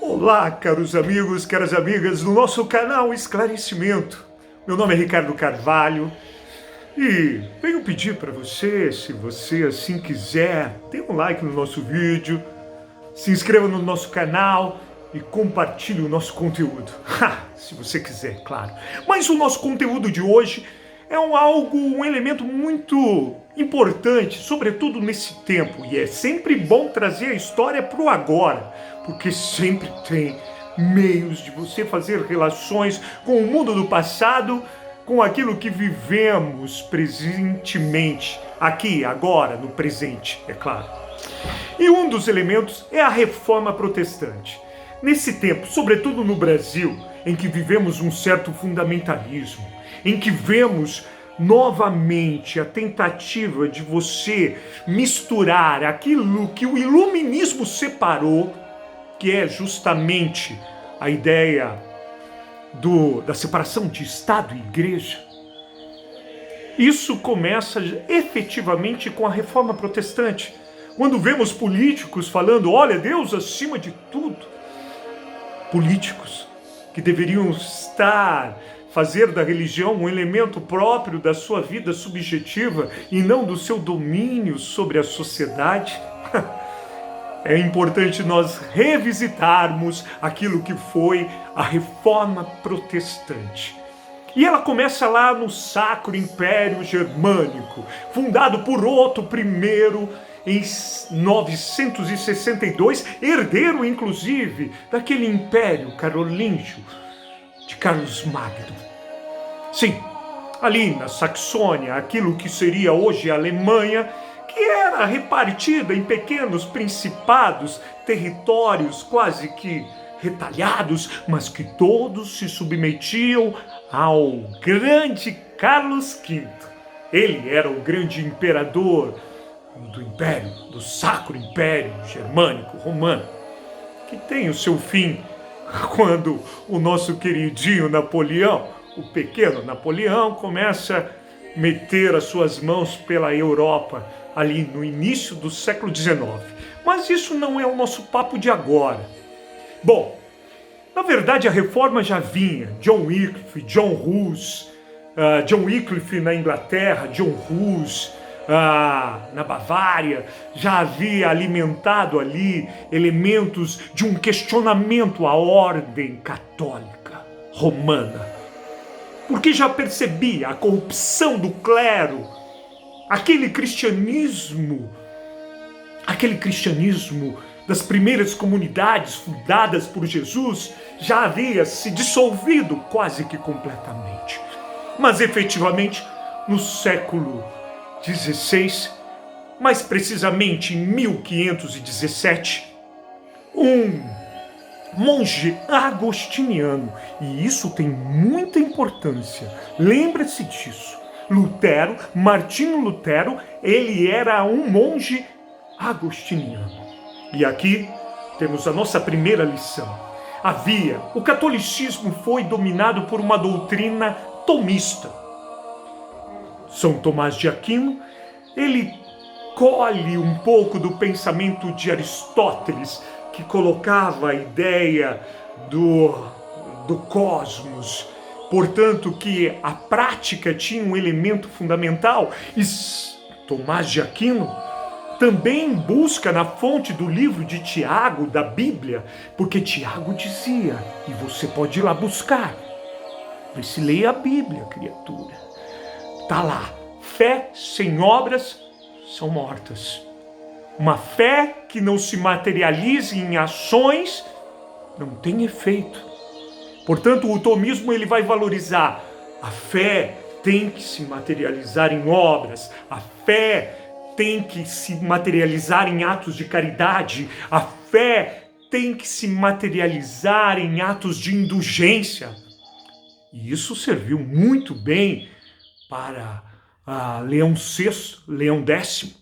Olá, caros amigos, caras amigas do nosso canal Esclarecimento. Meu nome é Ricardo Carvalho e venho pedir para você, se você assim quiser, dê um like no nosso vídeo, se inscreva no nosso canal e compartilhe o nosso conteúdo. Se você quiser, claro. Mas o nosso conteúdo de hoje é um elemento muito importante, sobretudo nesse tempo, e é sempre bom trazer a história para o agora, porque sempre tem meios de você fazer relações com o mundo do passado, com aquilo que vivemos presentemente, aqui, agora, no presente, é claro. E um dos elementos é a Reforma Protestante. Nesse tempo, sobretudo no Brasil, em que vivemos um certo fundamentalismo, em que vemos novamente a tentativa de você misturar aquilo que o iluminismo separou, que é justamente a ideia da separação de Estado e Igreja. Isso começa efetivamente com a Reforma Protestante, quando vemos políticos falando, olha, Deus acima de tudo. Políticos que deveriam fazer da religião um elemento próprio da sua vida subjetiva e não do seu domínio sobre a sociedade. É importante nós revisitarmos aquilo que foi a Reforma Protestante. E ela começa lá no Sacro Império Germânico, fundado por Otto I em 962, herdeiro inclusive daquele Império Carolíngio de Carlos Magno. Sim, ali na Saxônia, aquilo que seria hoje a Alemanha, que era repartida em pequenos principados, territórios quase que retalhados, mas que todos se submetiam ao grande Carlos V. Ele era o grande imperador do Império, do Sacro Império Germânico Romano, que tem o seu fim quando o nosso queridinho Napoleão, o pequeno Napoleão, começa a meter as suas mãos pela Europa ali no início do século XIX. Mas isso não é o nosso papo de agora. Bom, na verdade a reforma já vinha. John Wycliffe, John Hus, John Wycliffe na Inglaterra, John Hus na Bavária, já havia alimentado ali elementos de um questionamento à ordem católica romana, porque já percebia a corrupção do clero, aquele cristianismo das primeiras comunidades fundadas por Jesus já havia se dissolvido quase que completamente. Mas efetivamente no século XVI, mais precisamente em 1517, um monge agostiniano, e isso tem muita importância, lembre-se disso, Martinho Lutero, ele era um monge agostiniano. E aqui temos a nossa primeira lição. O catolicismo foi dominado por uma doutrina tomista. São Tomás de Aquino, ele colhe um pouco do pensamento de Aristóteles, que colocava a ideia do cosmos, portanto que a prática tinha um elemento fundamental. E Tomás de Aquino também busca na fonte do livro de Tiago, da Bíblia, porque Tiago dizia, e você pode ir lá buscar, vê se leia a Bíblia, criatura. Está lá, fé sem obras são mortas. Uma fé que não se materializa em ações não tem efeito. Portanto, o tomismo ele vai valorizar a fé tem que se materializar em obras, a fé tem que se materializar em atos de caridade, a fé tem que se materializar em atos de indulgência. E isso serviu muito bem para Leão X, Leão X,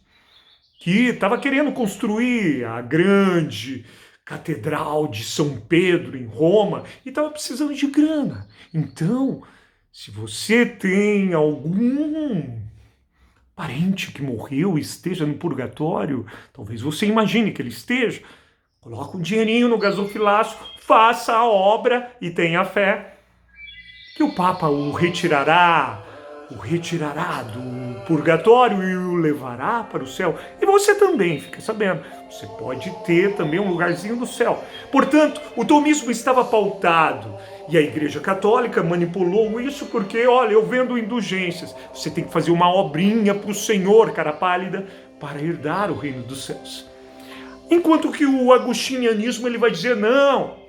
que estava querendo construir a grande Catedral de São Pedro em Roma e estava precisando de grana. Então, se você tem algum parente que morreu e esteja no purgatório, talvez você imagine que ele esteja, Coloca um dinheirinho no gasofilaço, faça a obra e tenha fé que o Papa o retirará do purgatório e o levará para o céu. E você também, fica sabendo, você pode ter também um lugarzinho no céu. Portanto, o tomismo estava pautado e a Igreja Católica manipulou isso porque, olha, eu vendo indulgências. Você tem que fazer uma obrinha para o Senhor, cara pálida, para herdar o reino dos céus. Enquanto que o agostinianismo ele vai dizer, não,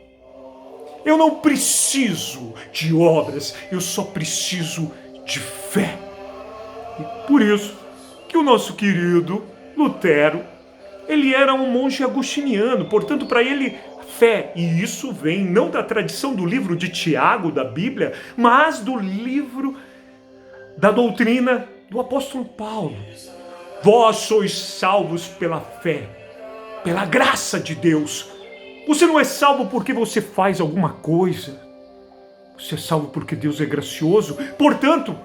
eu não preciso de obras, eu só preciso de fé. E por isso que o nosso querido Lutero, ele era um monge agostiniano, portanto para ele fé, e isso vem não da tradição do livro de Tiago da Bíblia, mas do livro da doutrina do apóstolo Paulo. Vós sois salvos pela fé, pela graça de Deus. Você não é salvo porque você faz alguma coisa. Você é salvo porque Deus é gracioso. Portanto,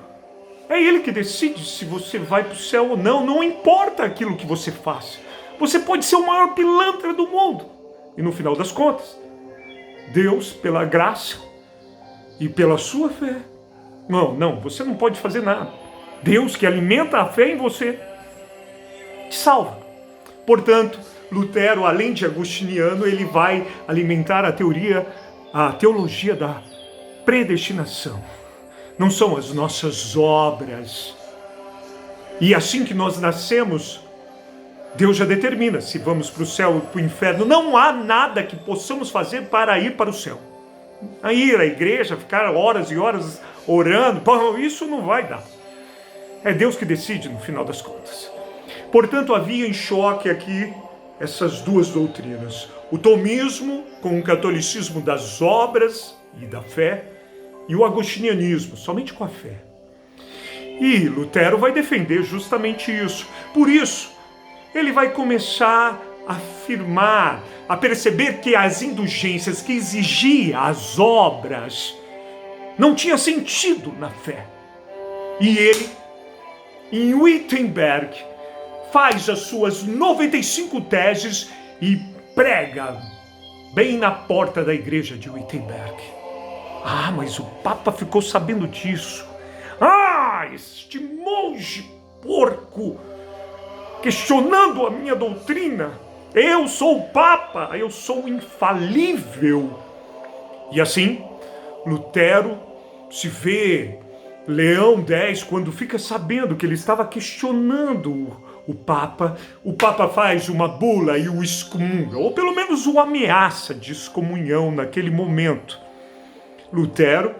é Ele que decide se você vai para o céu ou não. Não importa aquilo que você faz. Você pode ser o maior pilantra do mundo. E no final das contas, Deus, pela graça e pela sua fé. Não, você não pode fazer nada. Deus, que alimenta a fé em você, te salva. Portanto, Lutero, além de agostiniano, ele vai alimentar a teologia da predestinação. Não são as nossas obras. E assim que nós nascemos, Deus já determina se vamos para o céu ou para o inferno. Não há nada que possamos fazer para ir para o céu. A ir à igreja, ficar horas e horas orando, isso não vai dar. É Deus que decide no final das contas. Portanto, havia em choque aqui essas duas doutrinas. O tomismo com o catolicismo das obras e da fé, e o agostinianismo, somente com a fé. E Lutero vai defender justamente isso. Por isso, ele vai começar a afirmar, a perceber que as indulgências que exigia as obras não tinha sentido na fé. E ele, em Wittenberg, faz as suas 95 teses e prega bem na porta da igreja de Wittenberg. Ah, mas o Papa ficou sabendo disso. Ah, este monge porco, questionando a minha doutrina. Eu sou o Papa, eu sou infalível. E assim, Lutero se vê Leão X, quando fica sabendo que ele estava questionando o Papa faz uma bula e o excomunga, ou pelo menos o ameaça de excomunhão naquele momento. Lutero,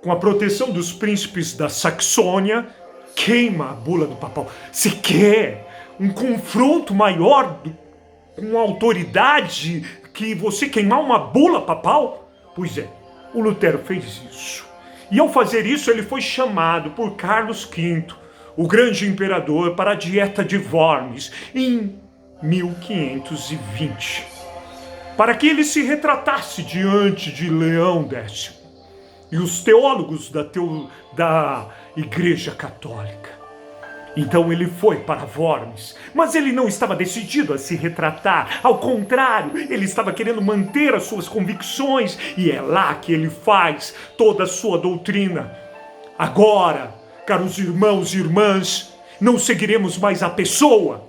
com a proteção dos príncipes da Saxônia, queima a bula do papal. Se quer um confronto maior com a autoridade que você queimar uma bula papal? Pois é, o Lutero fez isso. E ao fazer isso, ele foi chamado por Carlos V, o grande imperador, para a Dieta de Worms, em 1520. Para que ele se retratasse diante de Leão X e os teólogos da Igreja Católica. Então ele foi para Worms, mas ele não estava decidido a se retratar. Ao contrário, ele estava querendo manter as suas convicções, e é lá que ele faz toda a sua doutrina. Agora, caros irmãos e irmãs, não seguiremos mais a pessoa,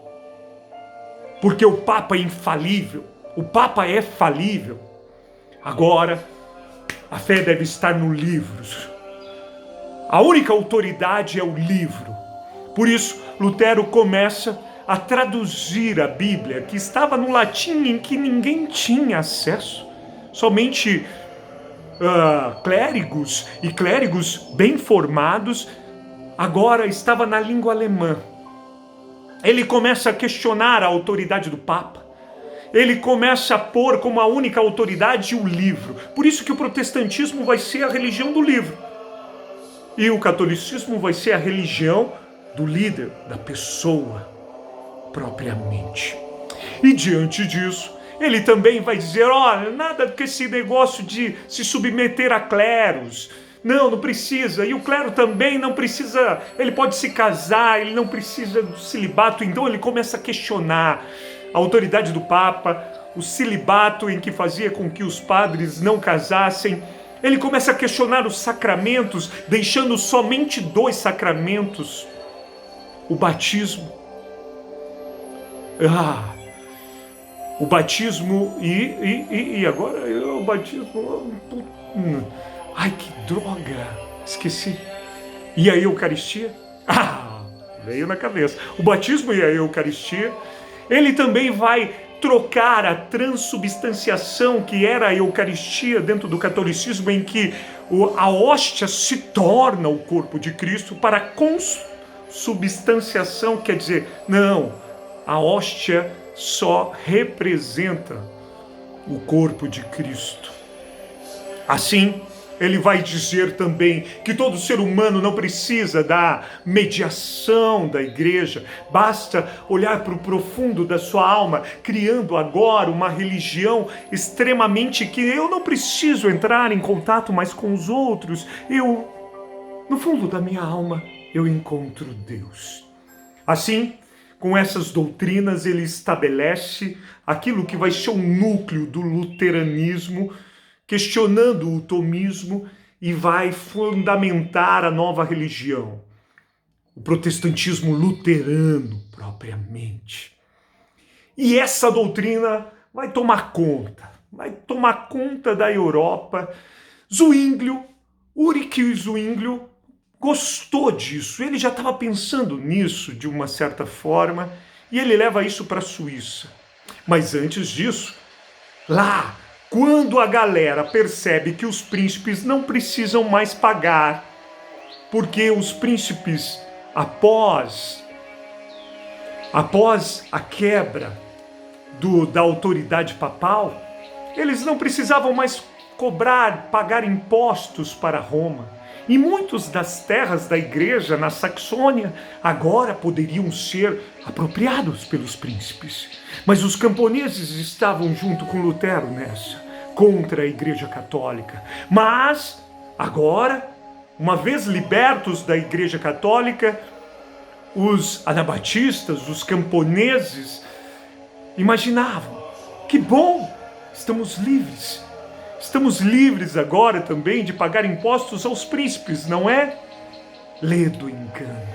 porque o Papa é infalível. O Papa é falível. Agora, a fé deve estar no livro. A única autoridade é o livro. Por isso, Lutero começa a traduzir a Bíblia, que estava no latim em que ninguém tinha acesso. Somente clérigos e clérigos bem formados. Agora estava na língua alemã. Ele começa a questionar a autoridade do Papa. Ele começa a pôr como a única autoridade o livro. Por isso que o protestantismo vai ser a religião do livro. E o catolicismo vai ser a religião do líder, da pessoa, propriamente. E diante disso, ele também vai dizer, olha, nada com esse negócio de se submeter a cleros. Não precisa. E o clero também não precisa, ele pode se casar, ele não precisa do celibato. Então ele começa a questionar a autoridade do Papa, o celibato em que fazia com que os padres não casassem. Ele começa a questionar os sacramentos, deixando somente 2 sacramentos: o batismo. O batismo e agora o batismo. Ai, que droga! Esqueci. E a Eucaristia? Veio na cabeça. O batismo e a Eucaristia. Ele também vai trocar a transubstanciação, que era a Eucaristia dentro do catolicismo, em que a hóstia se torna o corpo de Cristo, para a consubstanciação, quer dizer, não, a hóstia só representa o corpo de Cristo. Assim, ele vai dizer também que todo ser humano não precisa da mediação da igreja, basta olhar para o profundo da sua alma, criando agora uma religião extremamente que eu não preciso entrar em contato mais com os outros, no fundo da minha alma, eu encontro Deus. Assim, com essas doutrinas, ele estabelece aquilo que vai ser o núcleo do luteranismo, questionando o tomismo, e vai fundamentar a nova religião, o protestantismo luterano propriamente. E essa doutrina vai tomar conta da Europa. Ulrich Zwinglio gostou disso, ele já estava pensando nisso de uma certa forma, e ele leva isso para a Suíça. Mas antes disso, lá, quando a galera percebe que os príncipes não precisam mais pagar, porque os príncipes, após a quebra da autoridade papal, eles não precisavam mais pagar impostos para Roma. E muitas das terras da igreja na Saxônia agora poderiam ser apropriados pelos príncipes. Mas os camponeses estavam junto com Lutero nessa, contra a igreja católica. Mas agora, uma vez libertos da igreja católica, os anabatistas, os camponeses, imaginavam: que bom, estamos livres. Estamos livres agora também de pagar impostos aos príncipes, não é? Lê do engano.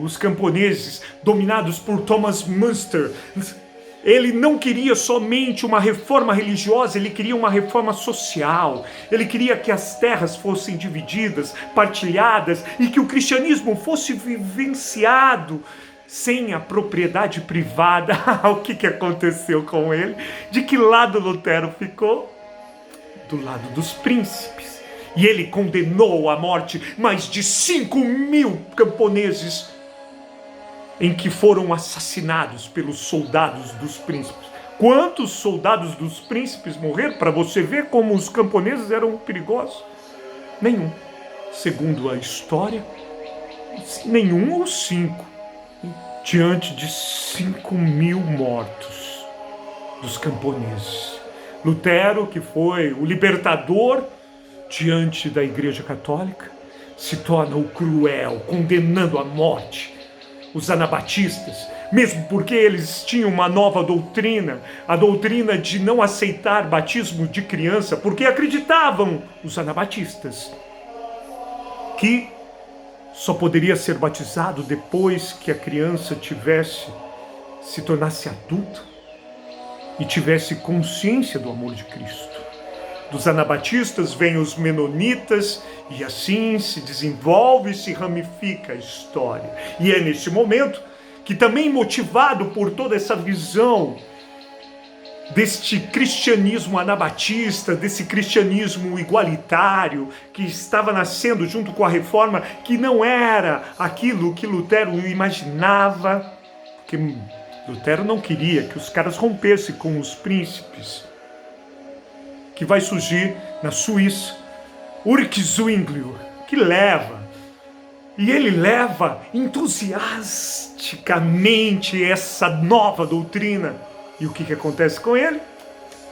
Os camponeses, dominados por Thomas Münster, ele não queria somente uma reforma religiosa, ele queria uma reforma social. Ele queria que as terras fossem divididas, partilhadas, e que o cristianismo fosse vivenciado sem a propriedade privada. O que aconteceu com ele? De que lado Lutero ficou? Do lado dos príncipes. E ele condenou à morte mais de 5.000 camponeses, em que foram assassinados pelos soldados dos príncipes. Quantos soldados dos príncipes morreram? Para você ver como os camponeses eram perigosos. Nenhum. Segundo a história, nenhum ou 5. Diante de 5.000 mortos dos camponeses. Lutero, que foi o libertador diante da Igreja Católica, se torna o cruel, condenando à morte os anabatistas, mesmo porque eles tinham uma nova doutrina, a doutrina de não aceitar batismo de criança, porque acreditavam, os anabatistas, que só poderia ser batizado depois que a criança se tornasse adulto e tivesse consciência do amor de Cristo. Dos anabatistas vêm os menonitas, e assim se desenvolve e se ramifica a história. E é nesse momento que, também motivado por toda essa visão deste cristianismo anabatista, desse cristianismo igualitário que estava nascendo junto com a reforma, que não era aquilo que Lutero imaginava, que Lutero não queria que os caras rompessem com os príncipes, que vai surgir na Suíça Ulrich Zwinglio, que ele leva entusiasticamente essa nova doutrina. E o que acontece com ele?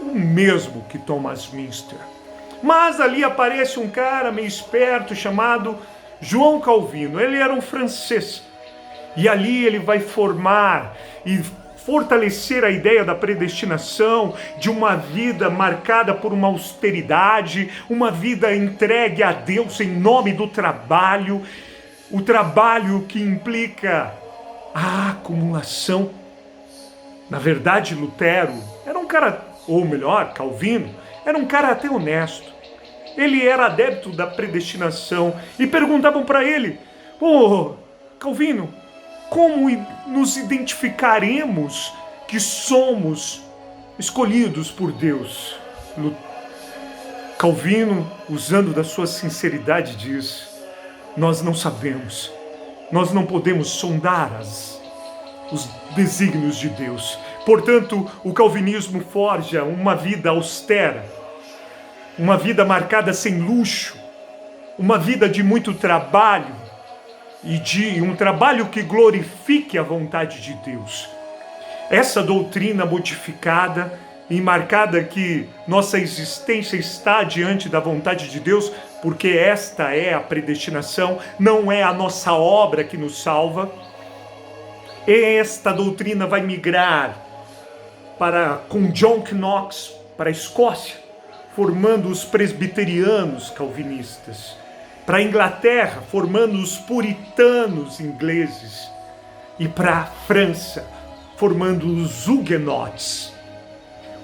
O mesmo que Thomas Münster. Mas ali aparece um cara meio esperto chamado João Calvino. Ele era um francês. E ali ele vai formar e fortalecer a ideia da predestinação, de uma vida marcada por uma austeridade, uma vida entregue a Deus em nome do trabalho, o trabalho que implica a acumulação. Na verdade, Lutero era um cara, ou melhor, Calvino, era um cara até honesto. Ele era adepto da predestinação e perguntavam para ele: Calvino, como nos identificaremos que somos escolhidos por Deus? Calvino, usando da sua sinceridade, diz: nós não sabemos, nós não podemos sondar os desígnios de Deus. Portanto, o calvinismo forja uma vida austera, uma vida marcada sem luxo, uma vida de muito trabalho e de um trabalho que glorifique a vontade de Deus. Essa doutrina modificada e marcada que nossa existência está diante da vontade de Deus, porque esta é a predestinação, não é a nossa obra que nos salva. Esta doutrina vai migrar com John Knox para a Escócia, formando os presbiterianos calvinistas, para a Inglaterra, formando os puritanos ingleses, e para a França, formando os huguenotes.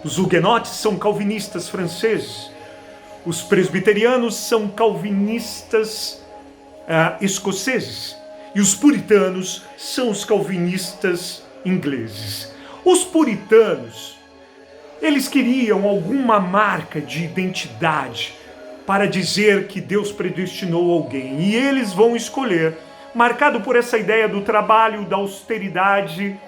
Os huguenotes são calvinistas franceses, os presbiterianos são calvinistas escoceses, e os puritanos são os calvinistas ingleses. Os puritanos, eles queriam alguma marca de identidade para dizer que Deus predestinou alguém. E eles vão escolher, marcado por essa ideia do trabalho, da austeridade,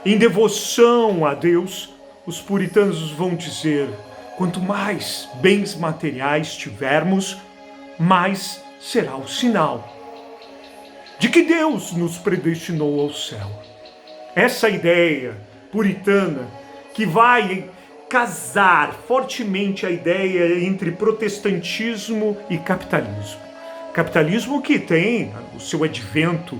em devoção a Deus, os puritanos vão dizer: quanto mais bens materiais tivermos, mais será o sinal de que Deus nos predestinou ao céu. Essa ideia puritana que vai casar fortemente a ideia entre protestantismo e capitalismo. Capitalismo que tem o seu advento,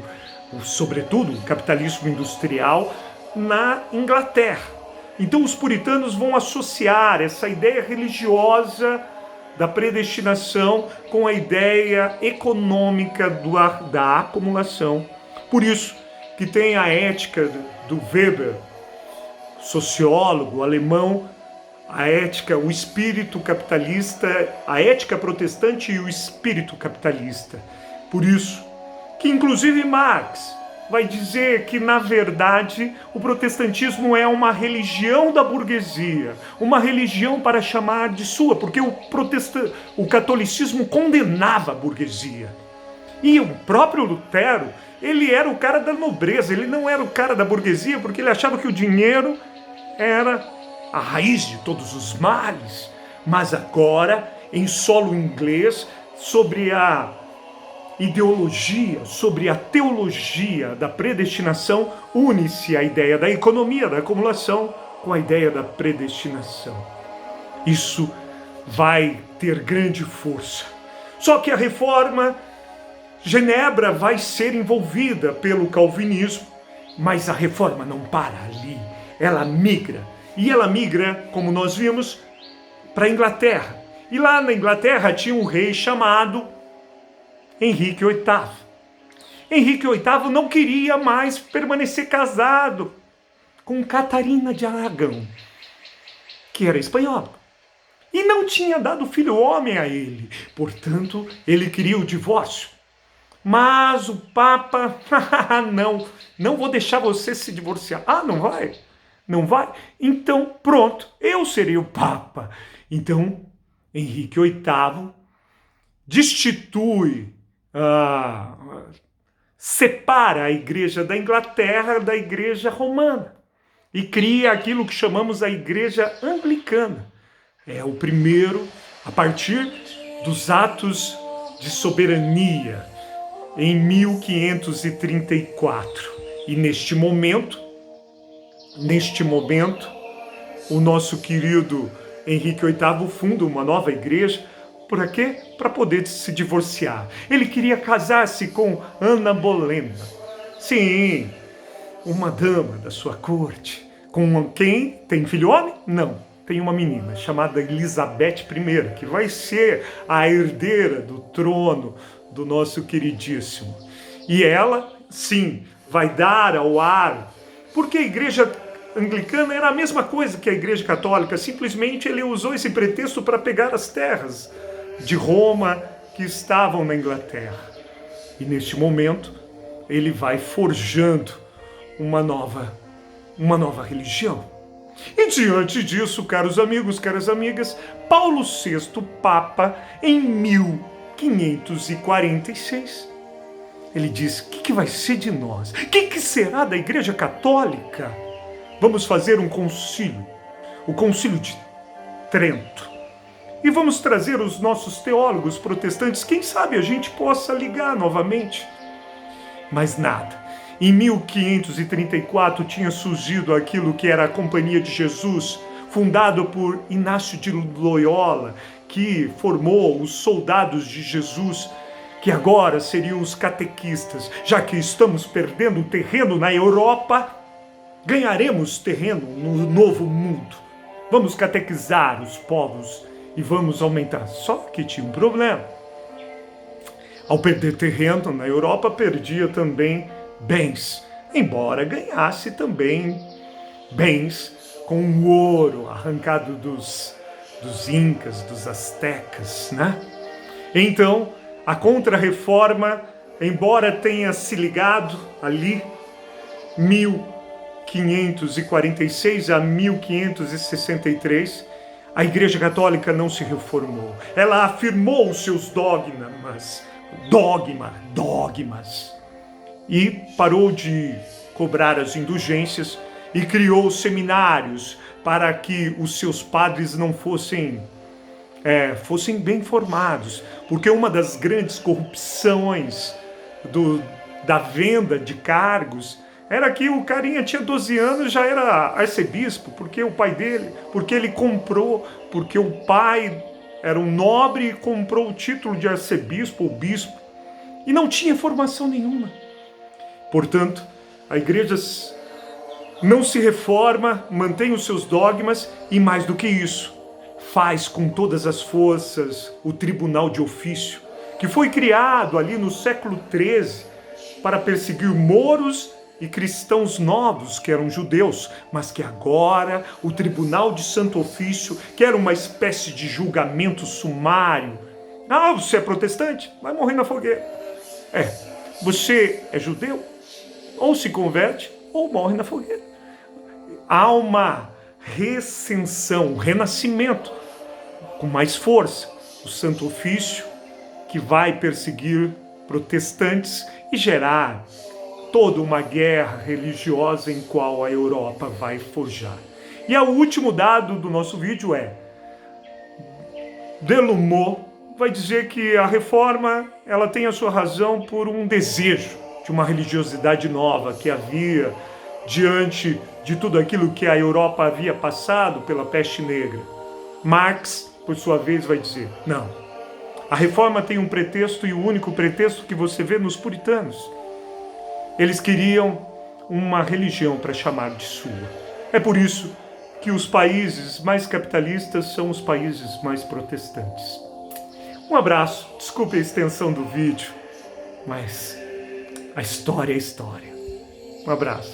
sobretudo o capitalismo industrial, na Inglaterra. Então os puritanos vão associar essa ideia religiosa da predestinação com a ideia econômica da acumulação. Por isso que tem a ética do Weber, sociólogo alemão, a ética, o espírito capitalista, a ética protestante e o espírito capitalista. Por isso que inclusive Marx vai dizer que, na verdade, o protestantismo é uma religião da burguesia, uma religião para chamar de sua, porque o catolicismo condenava a burguesia. E o próprio Lutero, ele era o cara da nobreza, ele não era o cara da burguesia, porque ele achava que o dinheiro era a raiz de todos os males. Mas agora, em solo inglês, sobre a ideologia, sobre a teologia da predestinação, une-se a ideia da economia da acumulação com a ideia da predestinação. Isso vai ter grande força. Só que a reforma, Genebra vai ser envolvida pelo calvinismo, mas a reforma não para ali. Ela migra. E ela migra, como nós vimos, para a Inglaterra. E lá na Inglaterra tinha um rei chamado Henrique VIII. Henrique VIII não queria mais permanecer casado com Catarina de Aragão, que era espanhola, e não tinha dado filho homem a ele. Portanto, ele queria o divórcio. Mas o Papa, não vou deixar você se divorciar. Não vai? Não vai? Então, pronto, eu serei o Papa. Então, Henrique VIII destitui, separa a Igreja da Inglaterra da Igreja Romana e cria aquilo que chamamos a Igreja Anglicana. É o primeiro, a partir dos atos de soberania, em 1534. E neste momento, o nosso querido Henrique VIII funda uma nova igreja. Para quê? Para poder se divorciar. Ele queria casar-se com Ana Bolena. Sim, uma dama da sua corte. Com quem? Tem filho homem? Não. Tem uma menina chamada Elizabeth I, que vai ser a herdeira do trono do nosso queridíssimo. E ela, sim, vai dar ao ar, porque a igreja anglicana era a mesma coisa que a igreja católica, simplesmente ele usou esse pretexto para pegar as terras de Roma que estavam na Inglaterra. E neste momento, ele vai forjando uma nova religião. E diante disso, caros amigos, caras amigas, Paulo VI, Papa, em 1546, ele diz: o que vai ser de nós? O que será da Igreja Católica? Vamos fazer um concílio, o Concílio de Trento. E vamos trazer os nossos teólogos protestantes, quem sabe a gente possa ligar novamente. Mas nada. Em 1534 tinha surgido aquilo que era a Companhia de Jesus, fundado por Inácio de Loyola, que formou os soldados de Jesus, que agora seriam os catequistas. Já que estamos perdendo terreno na Europa, ganharemos terreno no novo mundo. Vamos catequizar os povos e vamos aumentar. Só que tinha um problema. Ao perder terreno na Europa, perdia também bens, embora ganhasse também bens com o ouro arrancado dos incas, dos astecas, né? Então, a Contra-Reforma, embora tenha se ligado ali 1546 a 1563, a Igreja Católica não se reformou. Ela afirmou os seus dogmas, e parou de cobrar as indulgências e criou seminários para que os seus padres não fossem bem formados, porque uma das grandes corrupções da venda de cargos era que o carinha tinha 12 anos, já era arcebispo, porque o pai dele, porque ele comprou, porque o pai era um nobre e comprou o título de arcebispo ou bispo, e não tinha formação nenhuma. Portanto, a igreja não se reforma, mantém os seus dogmas e, mais do que isso, faz com todas as forças o Tribunal de Ofício, que foi criado ali no século XIII para perseguir mouros e cristãos novos, que eram judeus, mas que agora o Tribunal de Santo Ofício, que era uma espécie de julgamento sumário. Ah, você é protestante? Vai morrer na fogueira. Você é judeu? Ou se converte, ou morre na fogueira. Há uma recensão, um renascimento com mais força. O Santo Ofício, que vai perseguir protestantes e gerar toda uma guerra religiosa em qual a Europa vai forjar. E o último dado do nosso vídeo é: Delumeau vai dizer que a reforma ela tem a sua razão por um desejo de uma religiosidade nova que havia diante de tudo aquilo que a Europa havia passado pela peste negra. Marx, por sua vez, vai dizer: não, a reforma tem um pretexto, e o único pretexto que você vê nos puritanos. Eles queriam uma religião para chamar de sua. É por isso que os países mais capitalistas são os países mais protestantes. Um abraço, desculpe a extensão do vídeo, mas a história é história. Um abraço.